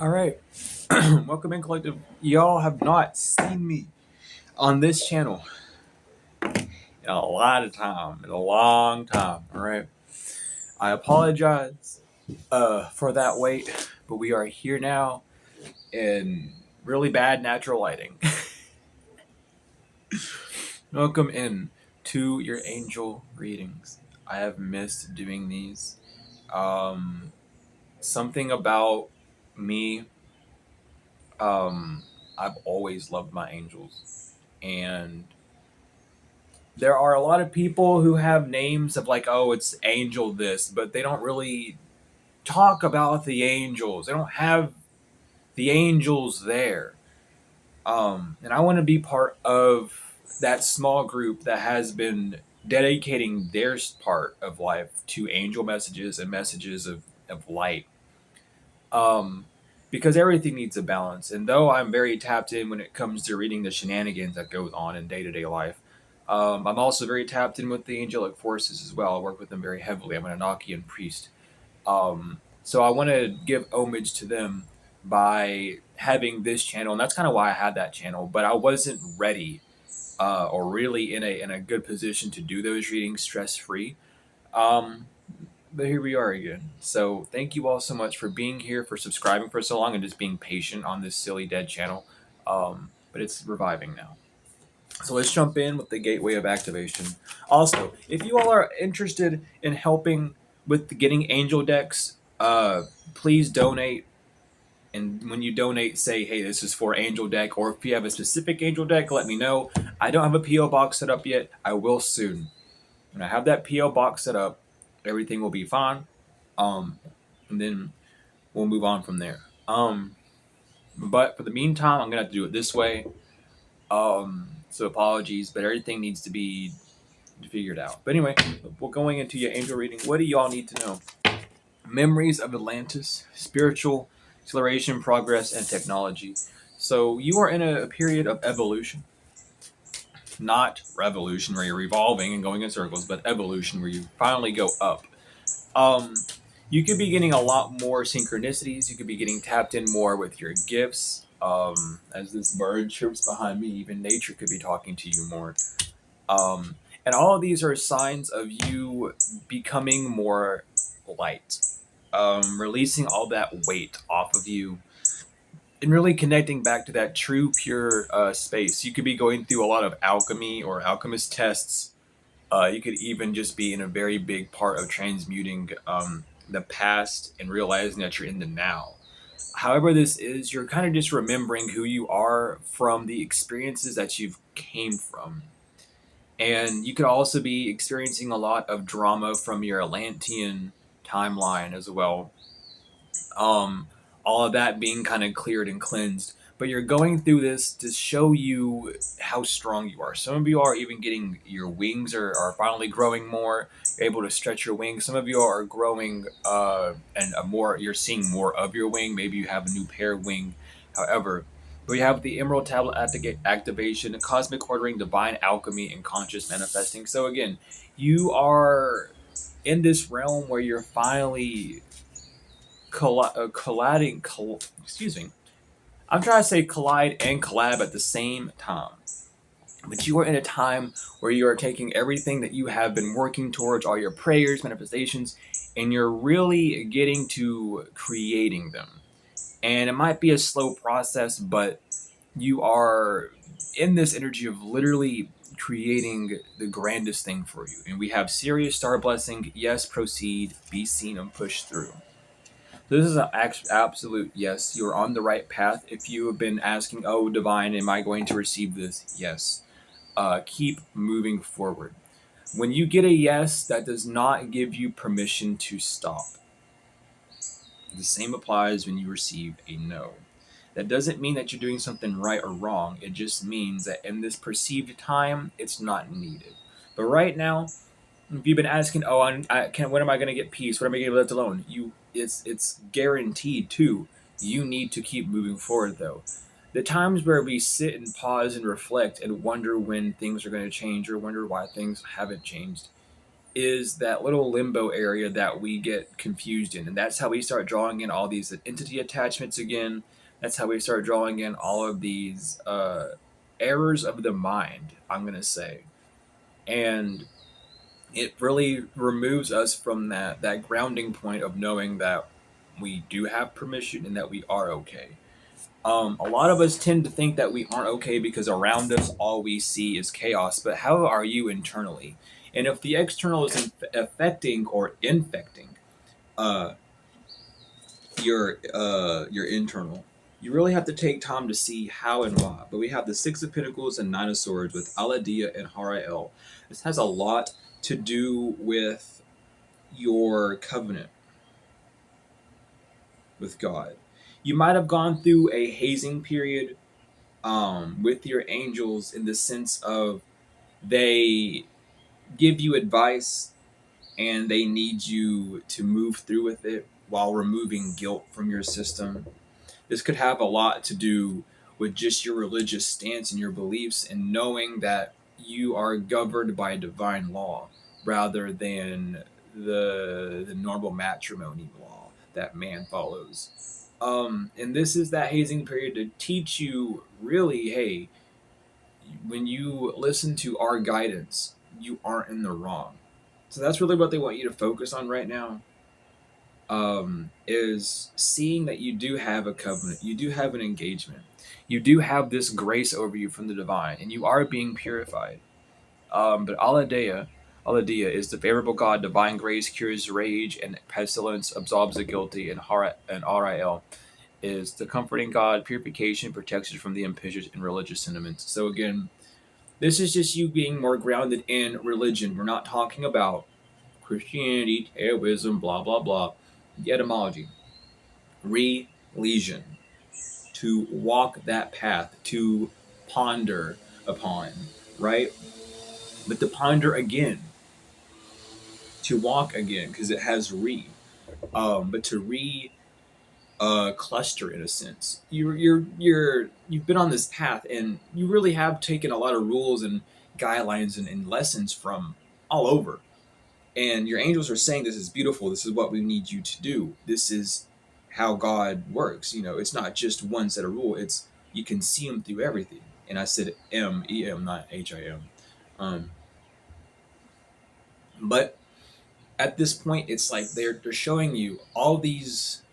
All right. Welcome in, Collective. Y'all have not seen me on this channel in a lot of time, in a long time. All right. I apologize for that wait, but we are here now in really bad natural lighting. Welcome in to your angel readings. I have missed doing these. Um, Something about me, I've always loved my angels. And there are a lot of people who have names of like, oh, it's angel this, but they don't really talk about the angels. They don't have the angels there. And I want to be part of that small group that has been dedicating their part of life to angel messages and messages of light. Um, because everything needs a balance. And though I'm very tapped in when it comes to reading the shenanigans that goes on in day to day life, I'm also very tapped in with the angelic forces as well. I work with them very heavily. I'm an Enochian priest. So I want to give homage to them by having this channel. And that's kind of why I had that channel. But I wasn't ready or really in a good position to do those readings stress free. Um, but here we are again. So thank you all so much for being here, for subscribing for so long, and just being patient on this silly dead channel. But it's reviving now. So let's jump in with the gateway of activation. Also, if you all are interested in helping with getting angel decks, please donate. And when you donate, say, hey, this is for angel deck, or if you have a specific angel deck, let me know. I don't have a PO box set up yet. I will soon. When I have that PO box set up, everything will be fine. And then we'll move on from there. But for the meantime, I'm gonna have to do it this way. So apologies, but everything needs to be figured out. But anyway, we're going into your angel reading. What do y'all need to know? Memories of Atlantis, spiritual exploration, progress, and technology. So you are in a period of evolution, not revolution where you're revolving and going in circles, but evolution where you finally go up. Um, you could be getting a lot more synchronicities. You could be getting tapped in more with your gifts. As this bird chirps behind me, even nature could be talking to you more. And all of these are signs of you becoming more light, releasing all that weight off of you, and really connecting back to that true, pure space. You could be going through a lot of alchemy or alchemist tests. You could even just be in a very big part of transmuting the past and realizing that you're in the now. However, this is, you're kind of just remembering who you are from the experiences that you've came from. And you could also be experiencing a lot of drama from your Atlantean timeline as well. Um, all of that being kind of cleared and cleansed. But you're going through this to show you how strong you are. Some of you are even getting your wings are finally growing more. You're able to stretch your wings. Some of you are growing and more. You're seeing more of your wing. Maybe you have a new pair of wing. However, we have the Emerald Tablet activation, cosmic ordering, divine alchemy, and conscious manifesting. So again, you are in this realm where you're finally colliding. Excuse me. I'm trying to say collide and collab at the same time. But you are in a time where you are taking everything that you have been working towards, all your prayers, manifestations, and you're really getting to creating them. And it might be a slow process, but you are in this energy of literally creating the grandest thing for you. And we have Sirius Star Blessing, yes, proceed, be seen, and push through. This is an absolute yes. You're on the right path. If you have been asking, oh, divine, am I going to receive this? Yes. Keep moving forward. When you get a yes, that does not give you permission to stop. The same applies when you receive a no. That doesn't mean that you're doing something right or wrong. It just means that in this perceived time, it's not needed. But right now, if you've been asking, oh, when am I going to get peace? When am I going to be left alone? It's guaranteed too. You need to keep moving forward though. The times where we sit and pause and reflect and wonder when things are going to change or wonder why things haven't changed, is that little limbo area that we get confused in. And that's how we start drawing in all these entity attachments again. That's how we start drawing in all of these errors of the mind, I'm going to say. And it really removes us from that grounding point of knowing that we do have permission and that we are okay. A lot of us tend to think that we aren't okay because around us all we see is chaos. But how are you internally? And if the external is affecting or infecting uh, your internal, you really have to take time to see how and why. But we have the Six of Pentacles and Nine of Swords with Aladia and Harael. This has a lot to do with your covenant with God. You might have gone through a hazing period with your angels in the sense of they give you advice and they need you to move through with it while removing guilt from your system. This could have a lot to do with just your religious stance and your beliefs and knowing that you are governed by divine law rather than the normal matrimony law that man follows. And this is that hazing period to teach you really, hey, when you listen to our guidance, you aren't in the wrong. So that's really what they want you to focus on right now. Is seeing that you do have a covenant, you do have an engagement, you do have this grace over you from the divine, and you are being purified. But Aladeia is the favorable God, divine grace cures rage and pestilence, absolves the guilty, and Ariel is the comforting God, purification, protection from the impetious and religious sentiments. So again, this is just you being more grounded in religion. We're not talking about Christianity, Taoism, blah, blah, blah. The etymology. Religion. To walk that path, to ponder upon, right? But to ponder again, to walk again, because it has but to cluster in a sense. You've been on this path, and you really have taken a lot of rules and guidelines and lessons from all over. And your angels are saying, "This is beautiful. This is what we need you to do. This is how God works." You know, it's not just one set of rules. It's you can see Him through everything. And I said MEM, not HIM. Um, but at this point, it's like they're showing you all these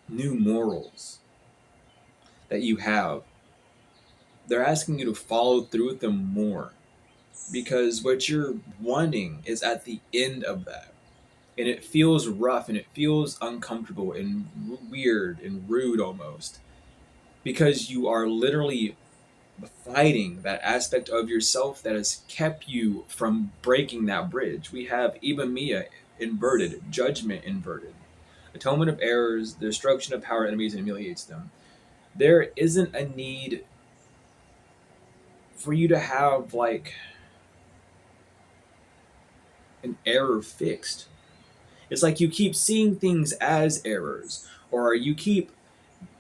new morals that you have. They're asking you to follow through with them more because what you're wanting is at the end of that. And it feels rough and it feels uncomfortable and weird and rude almost because you are literally fighting that aspect of yourself that has kept you from breaking that bridge. We have Ibamiya inverted, judgment inverted, atonement of errors, the destruction of power enemies and humiliates them. There isn't a need for you to have like an error fixed. It's like you keep seeing things as errors, or you keep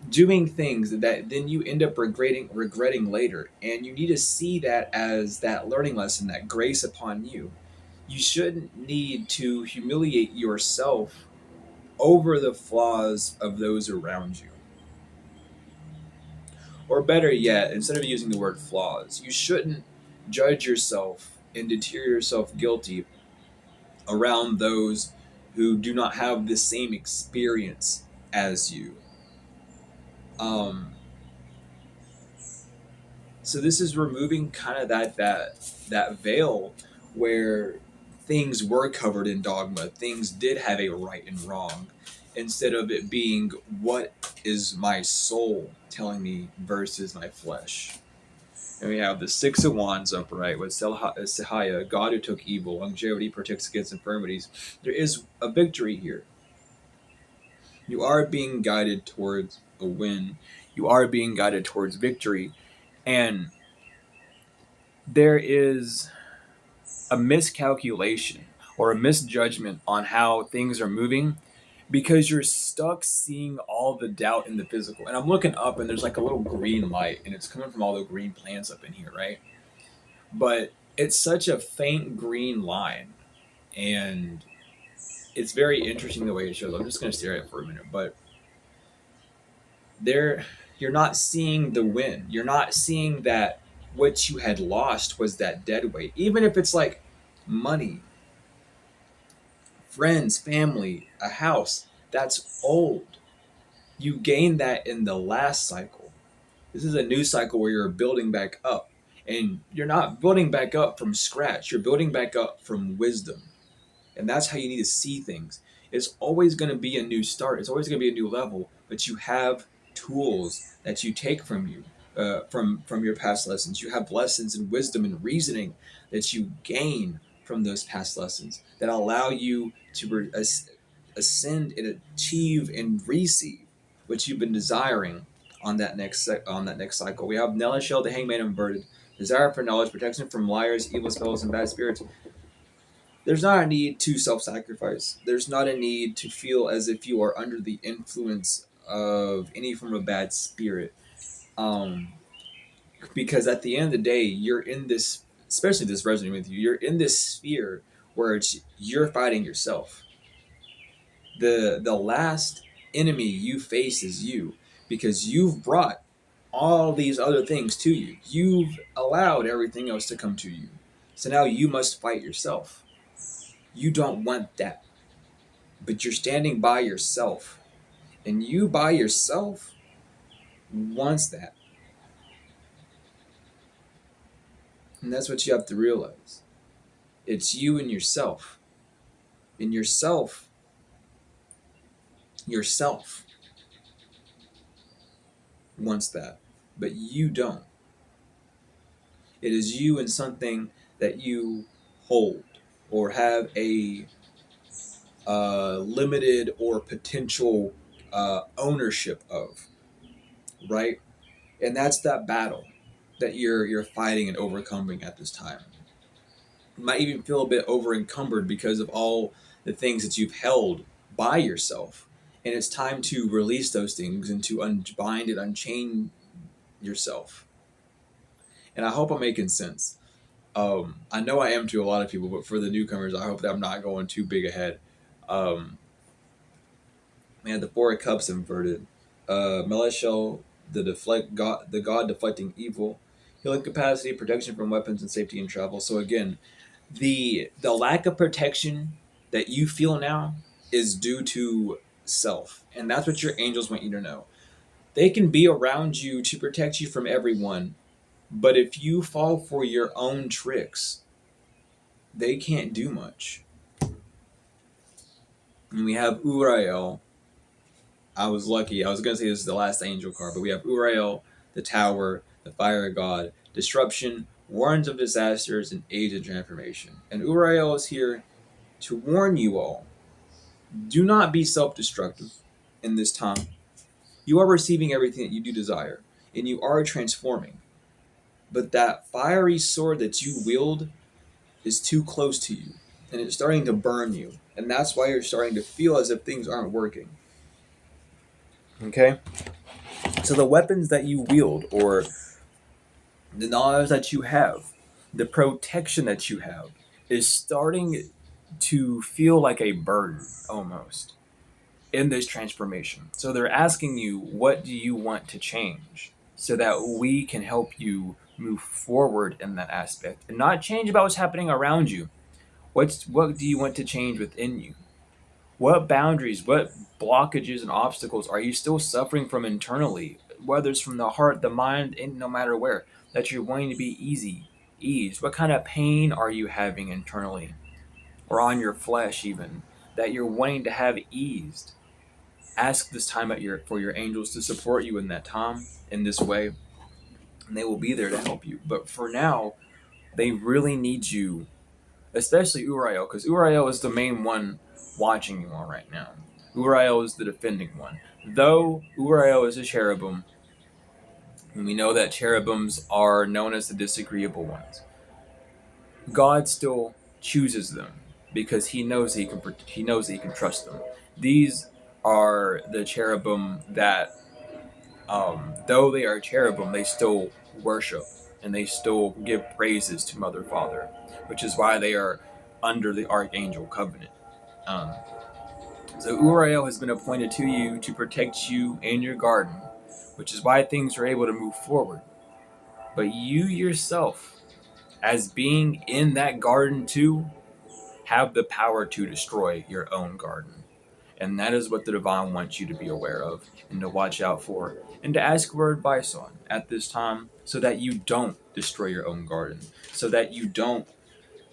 doing things that then you end up regretting later. And you need to see that as that learning lesson, that grace upon you. You shouldn't need to humiliate yourself over the flaws of those around you. Or better yet, instead of using the word flaws, you shouldn't judge yourself and deter yourself guilty around those who do not have the same experience as you. Um, so this is removing kind of that veil where things were covered in dogma, things did have a right and wrong, instead of it being what is my soul telling me versus my flesh. And we have the Six of Wands upright with Sahaya, God who took evil, longevity protects against infirmities. There is a victory here. You are being guided towards a win. You are being guided towards victory. And there is a miscalculation or a misjudgment on how things are moving because you're stuck seeing all the doubt in the physical. And I'm looking up and there's like a little green light and it's coming from all the green plants up in here, right? But it's such a faint green line, and it's very interesting the way it shows. I'm just going to stare at it for a minute, but there, you're not seeing the win. You're not seeing that what you had lost was that dead weight. Even if it's like money, friends, family, a house, that's old. You gain that in the last cycle. This is a new cycle where you're building back up. And you're not building back up from scratch. You're building back up from wisdom. And that's how you need to see things. It's always going to be a new start. It's always going to be a new level, but you have tools that you take from you, from your past lessons. You have lessons and wisdom and reasoning that you gain from those past lessons that allow you to ascend and achieve and receive what you've been desiring on that next cycle. We have Nelly Shell, the Hangman inverted, desire for knowledge, protection from liars, evil spells, and bad spirits. There's not a need to self-sacrifice. There's not a need to feel as if you are under the influence of any form of bad spirit. Um, because at the end of the day, you're in this, especially this resonating with you, you're in this sphere where you're fighting yourself. The last enemy you face is you, because you've brought all these other things to you. You've allowed everything else to come to you. So now you must fight yourself. You don't want that, but you're standing by yourself, and you by yourself wants that. And that's what you have to realize. It's you and yourself. And yourself wants that, but you don't. It is you and something that you hold or have a limited or potential ownership of, right? And that's that battle that you're fighting and overcoming at this time. You might even feel a bit over encumbered because of all the things that you've held by yourself. And it's time to release those things and to unbind and unchain yourself. And I hope I'm making sense. I know I am to a lot of people, but for the newcomers, I hope that I'm not going too big ahead. Um, Man, the Four of Cups inverted. Malachi, the god deflecting evil, healing capacity, protection from weapons, and safety in travel. So again, the lack of protection that you feel now is due to self, and that's what your angels want you to know. They can be around you to protect you from everyone, but if you fall for your own tricks, they can't do much. And we have Uriel. I was lucky. I was going to say this is the last angel card, but we have Uriel, the Tower, the Fire of God, Disruption, Warns of Disasters, and Age of Transformation. And Uriel is here to warn you all. Do not be self-destructive in this time. You are receiving everything that you do desire, and you are transforming. But that fiery sword that you wield is too close to you, and it's starting to burn you. And that's why you're starting to feel as if things aren't working. Okay? So the weapons that you wield, or the knowledge that you have, the protection that you have, is starting to feel like a burden almost in this transformation. So they're asking you, what do you want to change so that we can help you move forward in that aspect and not change about what's happening around you. What do you want to change within you? What boundaries, what blockages and obstacles are you still suffering from internally, whether it's from the heart, the mind, and no matter where, that you're wanting to be eased? What kind of pain are you having internally or on your flesh even that you're wanting to have eased? Ask this time for your angels to support you in that time in this way, and they will be there to help you. But for now, they really need you, especially Uriel, because Uriel is the main one watching you all right now. Uriel is the defending one. Though Uriel is a cherubim, and we know that cherubims are known as the disagreeable ones, God still chooses them because He knows He can trust them. These are the cherubim that, though they are cherubim, they still worship and they still give praises to Mother Father, which is why they are under the Archangel covenant. Um, so Uriel has been appointed to you to protect you and your garden, which is why things are able to move forward. But you yourself, as being in that garden too, have the power to destroy your own garden. And that is what the divine wants you to be aware of and to watch out for and to ask for advice on at this time, so that you don't destroy your own garden, so that you don't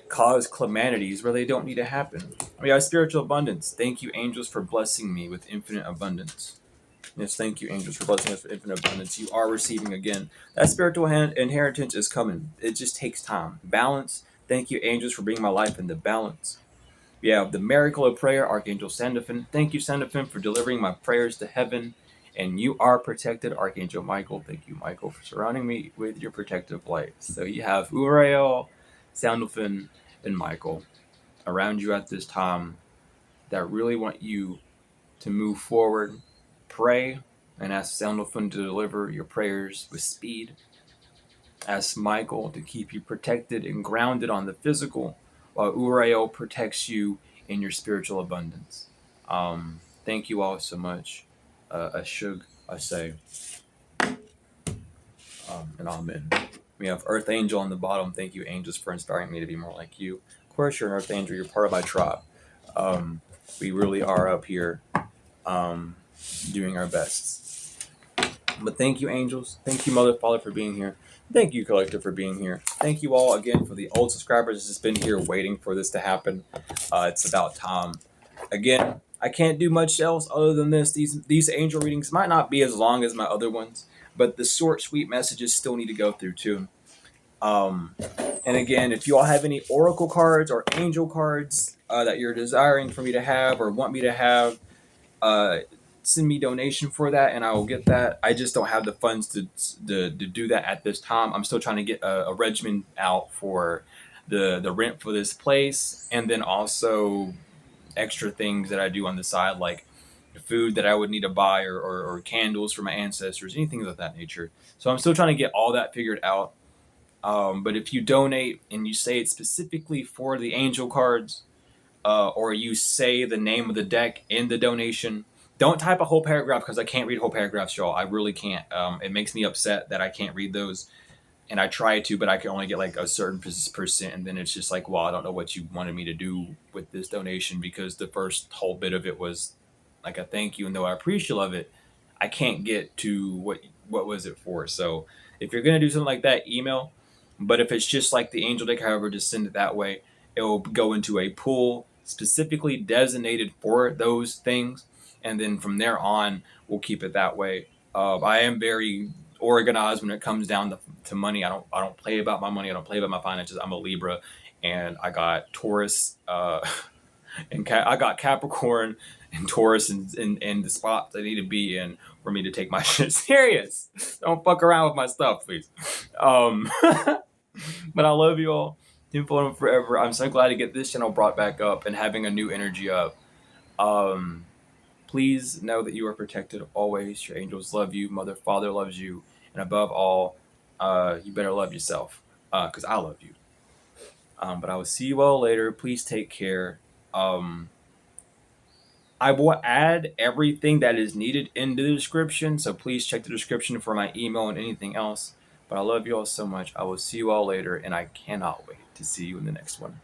cause calamities where they don't need to happen. We have spiritual abundance. Thank you, angels, for blessing me with infinite abundance. Yes, thank you, angels, for blessing us with infinite abundance. You are receiving again. That spiritual inheritance is coming. It just takes time. Balance. Thank you, angels, for bringing my life into balance. We have the miracle of prayer, Archangel Sandalphon. Thank you, Sandalphon, for delivering my prayers to heaven. And you are protected, Archangel Michael. Thank you, Michael, for surrounding me with your protective light. So you have Uriel, Sandalphon, and Michael around you at this time that really want you to move forward, pray, and ask Sandalphon to deliver your prayers with speed. Ask Michael to keep you protected and grounded on the physical, while Uriel protects you in your spiritual abundance. Thank you all so much. Ashug, I say, and amen. We have Earth Angel on the bottom. Thank you, angels, for inspiring me to be more like you. Of course, you're an Earth Angel. You're part of my tribe. We really are up here doing our best. But thank you, angels. Thank you, Mother, Father, for being here. Thank you, Collective, for being here. Thank you all again for the old subscribers that's been here waiting for this to happen. It's about time. Again, I can't do much else other than this. These angel readings might not be as long as my other ones, but the short, sweet messages still need to go through too. And again, if you all have any oracle cards or angel cards that you're desiring for me to have or want me to have, send me donation for that and I will get that. I just don't have the funds to do that at this time. I'm still trying to get a regimen out for the rent for this place, and then also extra things that I do on the side, like food that I would need to buy, or candles for my ancestors, anything of that nature. So I'm still trying to get all that figured out. But if you donate and you say it's specifically for the angel cards, or you say the name of the deck in the donation, don't type a whole paragraph, because I can't read whole paragraphs, y'all. I really can't. It makes me upset that I can't read those. And I try to, but I can only get like a certain percent. And then it's just like, well, I don't know what you wanted me to do with this donation, because the first whole bit of it was like a thank you. And though I appreciate of it, I can't get to what was it for. So if you're going to do something like that, email. But if it's just like the angel deck, however, just send it that way. It will go into a pool specifically designated for those things. And then from there on, we'll keep it that way. I am very organized when it comes down to money. I don't play about my money. I don't play about my finances. I'm a Libra, and I got Taurus, and I got Capricorn and Taurus in the spots I need to be in for me to take my shit serious. Don't fuck around with my stuff, please. But I love you all. Tenfold forever. I'm so glad to get this channel brought back up and having a new energy up. Please know that you are protected always. Your angels love you. Mother, Father loves you. And above all, you better love yourself, because I love you. But I will see you all later. Please take care. I will add everything that is needed in the description, so please check the description for my email and anything else. But I love you all so much. I will see you all later, and I cannot wait to see you in the next one.